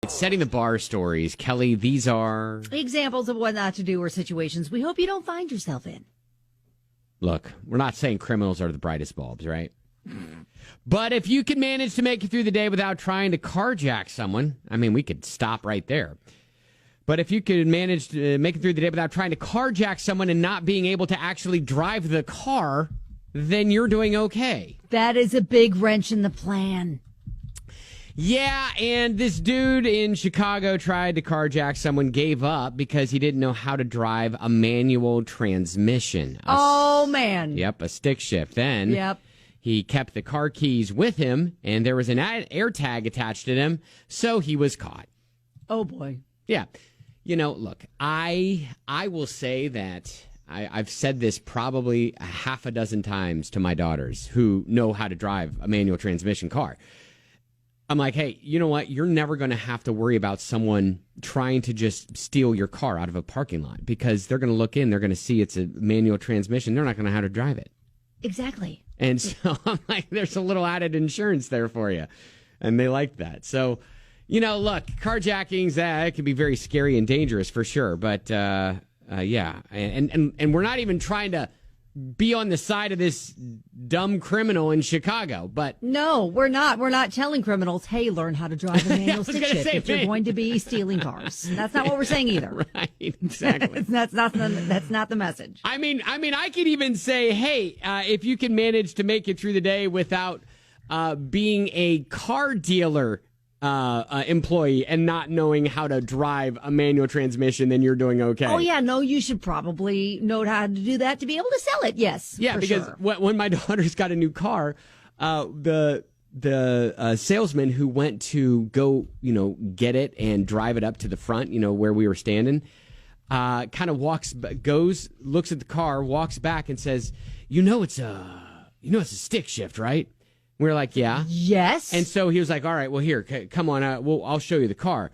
Setting the bar stories. Kelly, these are examples of what not to do or situations we hope you don't find yourself in. Look, we're not saying criminals are the brightest bulbs, right? But if you can manage to make it through the day without trying to carjack someone, I mean, we could stop right there. But if you could manage to make it through the day without trying to carjack someone and not being able to actually drive the car, then you're doing okay. That is a big wrench in the plan. Yeah, and this dude in Chicago tried to carjack someone, gave up because he didn't know how to drive a manual transmission. Oh, man. Yep, a stick shift. Then he kept the car keys with him, and there was an air tag attached to them, so he was caught. Oh, boy. Yeah. You know, look, I will say that I've said this probably a half a dozen times to my daughters who know how to drive a manual transmission car. I'm like, hey, you know what? You're never going to have to worry about someone trying to just steal your car out of a parking lot because they're going to look in, they're going to see it's a manual transmission. They're not going to know how to drive it. Exactly. And so I'm like, there's a little added insurance there for you. And they like that. So, you know, look, carjackings, it can be very scary and dangerous for sure. But, yeah. And we're not even trying to be on the side of this dumb criminal in Chicago, but no, we're not. We're not telling criminals, hey, learn how to drive a manual stick shift if you're going to be stealing cars. That's not what we're saying either. Right, exactly. that's not the message. I mean, I could even say, hey, if you can manage to make it through the day without being a car dealer employee and not knowing how to drive a manual transmission, then you're doing okay. Oh, yeah. No, you should probably know how to do that to be able to sell it. Yes. Yeah, because sure. When my daughters got a new car, the salesman who went to go, get it and drive it up to the front, where we were standing, kind of looks at the car, walks back and says, it's a stick shift, right? We're like, yeah. Yes. And so he was like, all right, well, here, come on. I'll show you the car.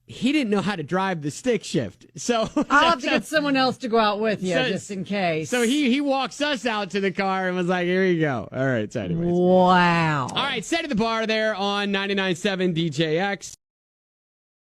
He didn't know how to drive the stick shift. So I'll have to get someone else to go out with you just in case. So he walks us out to the car and was like, here you go. All right. So anyways. Wow. All right. Set at the bar there on 99.7 DJX.